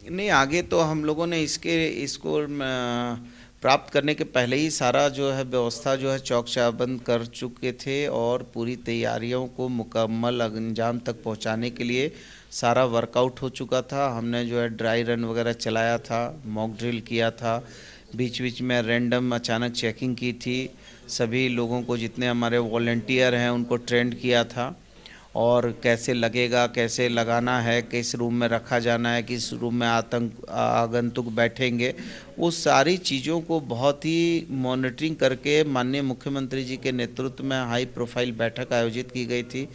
नहीं, आगे तो हम लोगों ने इसको प्राप्त करने के पहले ही सारा जो है व्यवस्था जो है चौक चाबंद कर चुके थे और पूरी तैयारियों को मुकम्मल अंजाम तक पहुंचाने के लिए सारा वर्कआउट हो चुका था। हमने जो है ड्राई रन वगैरह चलाया था, मॉक ड्रिल किया था, बीच बीच में रैंडम अचानक चेकिंग की थी, सभी लोगों को जितने हमारे वॉलेंटियर हैं उनको ट्रेंड किया था और कैसे लगेगा, कैसे लगाना है, किस रूम में रखा जाना है, किस रूम में आगंतुक बैठेंगे, वो सारी चीज़ों को बहुत ही मॉनिटरिंग करके माननीय मुख्यमंत्री जी के नेतृत्व में हाई प्रोफाइल बैठक आयोजित की गई थी,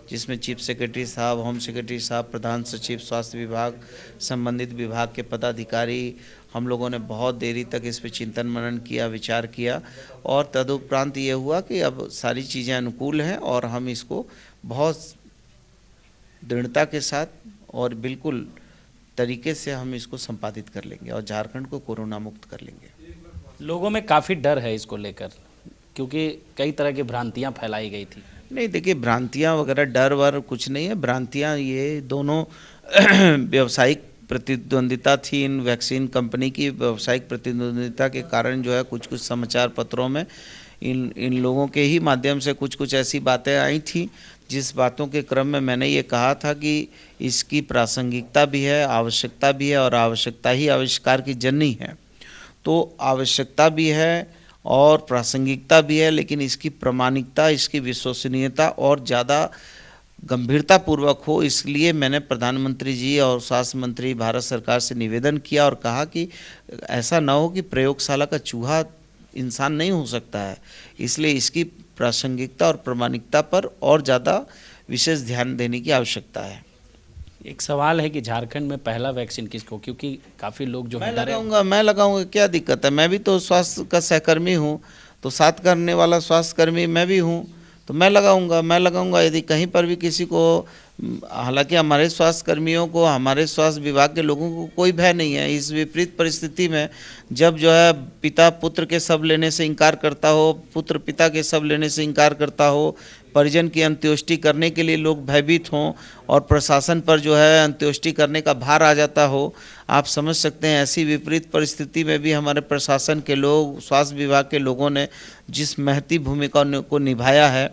जिसमें चीफ सेक्रेटरी साहब, होम सेक्रेटरी साहब, प्रधान सचिव स्वास्थ्य विभाग, संबंधित विभाग के पदाधिकारी, हम लोगों ने बहुत देरी तक इस पर चिंतन मनन किया, विचार किया और तदुपरांत ये हुआ कि अब सारी चीज़ें अनुकूल हैं और हम इसको बहुत दृढ़ता के साथ और बिल्कुल तरीके से हम इसको संपादित कर लेंगे और झारखंड को कोरोना मुक्त कर लेंगे। लोगों में काफ़ी डर है इसको लेकर, क्योंकि कई तरह की भ्रांतियां फैलाई गई थी। नहीं, देखिए, भ्रांतियां वगैरह डर वर कुछ नहीं है। भ्रांतियां ये दोनों व्यावसायिक प्रतिद्वंदिता थी, इन वैक्सीन कंपनी की व्यावसायिक प्रतिद्वंदिता के कारण जो है कुछ कुछ समाचार पत्रों में इन लोगों के ही माध्यम से कुछ ऐसी बातें आई थी, जिस बातों के क्रम में मैंने ये कहा था कि इसकी प्रासंगिकता भी है, आवश्यकता भी है और आवश्यकता ही आविष्कार की जननी है। तो आवश्यकता भी है और प्रासंगिकता भी है, लेकिन इसकी प्रामाणिकता, इसकी विश्वसनीयता और ज़्यादा गंभीरता पूर्वक हो, इसलिए मैंने प्रधानमंत्री जी और स्वास्थ्य मंत्री भारत सरकार से निवेदन किया और कहा कि ऐसा ना हो कि प्रयोगशाला का चूहा इंसान नहीं हो सकता है, इसलिए इसकी प्रासंगिकता और प्रामाणिकता पर और ज़्यादा विशेष ध्यान देने की आवश्यकता है। एक सवाल है कि झारखंड में पहला वैक्सीन किसको, क्योंकि काफ़ी लोग जो मैं लगाऊंगा, क्या दिक्कत है? मैं भी तो स्वास्थ्य का सहकर्मी हूँ, तो साथ करने वाला स्वास्थ्यकर्मी मैं भी हूँ, तो मैं लगाऊंगा। यदि कहीं पर भी किसी को, हालांकि हमारे स्वास्थ्य कर्मियों को, हमारे स्वास्थ्य विभाग के लोगों को कोई भय नहीं है। इस विपरीत परिस्थिति में जब जो है पिता पुत्र के शव लेने से इनकार करता हो, पुत्र पिता के शव लेने से इनकार करता हो, परिजन की अंत्येष्टि करने के लिए लोग भयभीत हों और प्रशासन पर जो है अंत्येष्टि करने का भार आ जाता हो, आप समझ सकते हैं ऐसी विपरीत परिस्थिति में भी हमारे प्रशासन के लोग, स्वास्थ्य विभाग के लोगों ने जिस महती भूमिका को निभाया है,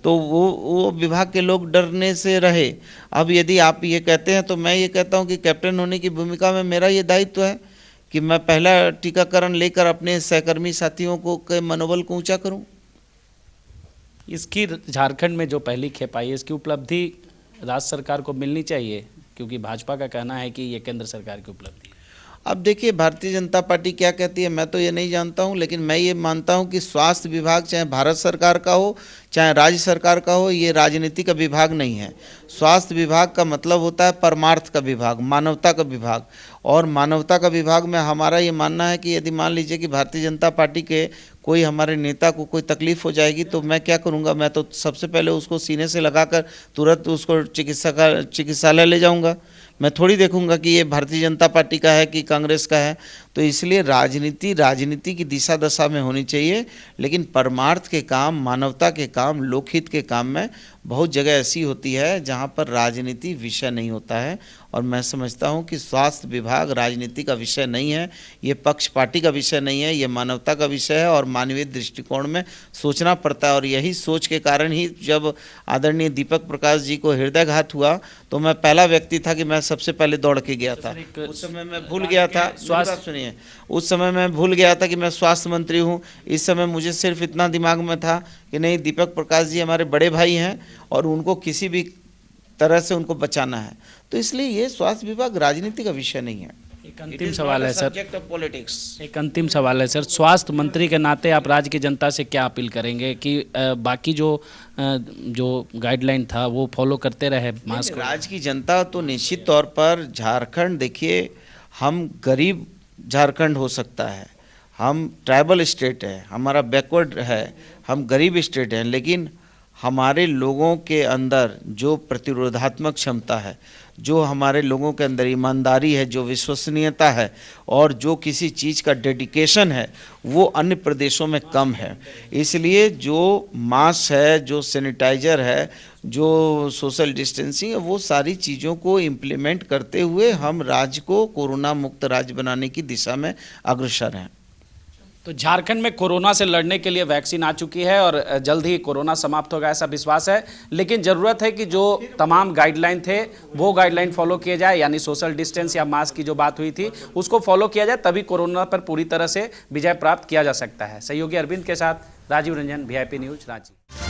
तो वो विभाग के लोग डरने से रहे। अब यदि आप ये कहते हैं तो मैं ये कहता हूँ कि कैप्टन होने की भूमिका में मेरा ये दायित्व है कि मैं पहला टीकाकरण लेकर अपने सहकर्मी साथियों को के मनोबल को ऊंचा करूं। इसकी झारखंड में जो पहली खेप आई है, इसकी उपलब्धि राज्य सरकार को मिलनी चाहिए, क्योंकि भाजपा का कहना है कि ये केंद्र सरकार की उपलब्धि है। अब देखिए, भारतीय जनता पार्टी क्या कहती है मैं तो ये नहीं जानता हूँ, लेकिन मैं ये मानता हूँ कि स्वास्थ्य विभाग चाहे भारत सरकार का हो चाहे राज्य सरकार का हो, ये राजनीति का विभाग नहीं है। स्वास्थ्य विभाग का मतलब होता है परमार्थ का विभाग, मानवता का विभाग, और मानवता का विभाग में हमारा ये मानना है कि यदि मान लीजिए कि भारतीय जनता पार्टी के कोई हमारे नेता को कोई तकलीफ हो जाएगी तो मैं क्या करूँगा? मैं तो सबसे पहले उसको सीने से लगाकर तुरंत उसको चिकित्सालय ले जाऊँगा। मैं थोड़ी देखूंगा कि ये भारतीय जनता पार्टी का है कि कांग्रेस का है। तो इसलिए राजनीति की दिशा दशा में होनी चाहिए, लेकिन परमार्थ के काम, मानवता के काम, लोकहित के काम में बहुत जगह ऐसी होती है जहां पर राजनीति विषय नहीं होता है। और मैं समझता हूं कि स्वास्थ्य विभाग राजनीति का विषय नहीं है, ये पक्ष पार्टी का विषय नहीं है, ये मानवता का विषय है और मानवीय दृष्टिकोण में सोचना पड़ता है। और यही सोच के कारण ही जब आदरणीय दीपक प्रकाश जी को हृदयघात हुआ तो मैं पहला व्यक्ति था कि मैं सबसे पहले दौड़ के गया था। उस समय मैं भूल गया था, सुनिए, उस समय मैं भूल गया था कि मैं स्वास्थ्य मंत्री हूं। इस समय मुझे सिर्फ इतना दिमाग में था कि नहीं, दीपक प्रकाश जी हमारे बड़े भाई हैं और उनको किसी भी तरह से उनको बचाना है। तो इसलिए ये स्वास्थ्य विभाग राजनीति का विषय नहीं है। एक अंतिम सवाल है सर, सब्जेक्ट ऑफ पॉलिटिक्स। एक अंतिम सवाल है सर, स्वास्थ्य मंत्री के नाते आप राज्य की जनता से क्या अपील करेंगे कि बाकी जो गाइडलाइन था वो फॉलो करते रहे? मास्क, राज्य की जनता तो निश्चित तौर पर झारखंड, देखिए, हम गरीब झारखंड हो सकता है, हम ट्राइबल स्टेट है, हमारा बैकवर्ड है, हम गरीब स्टेट हैं, लेकिन हमारे लोगों के अंदर जो प्रतिरोधात्मक क्षमता है, जो हमारे लोगों के अंदर ईमानदारी है, जो विश्वसनीयता है और जो किसी चीज़ का डेडिकेशन है, वो अन्य प्रदेशों में कम है। इसलिए जो मास्क है, जो सैनिटाइज़र है, जो सोशल डिस्टेंसिंग है, वो सारी चीज़ों को इम्प्लीमेंट करते हुए हम राज्य को कोरोना मुक्त राज्य बनाने की दिशा में अग्रसर हैं। तो झारखंड में कोरोना से लड़ने के लिए वैक्सीन आ चुकी है और जल्द ही कोरोना समाप्त होगा, ऐसा विश्वास है। लेकिन ज़रूरत है कि जो तमाम गाइडलाइन थे वो गाइडलाइन फॉलो किए जाए, यानी सोशल डिस्टेंस या मास्क की जो बात हुई थी उसको फॉलो किया जाए, तभी कोरोना पर पूरी तरह से विजय प्राप्त किया जा सकता है। सहयोगी अरविंद के साथ राजीव रंजन, VIP न्यूज़, रांची।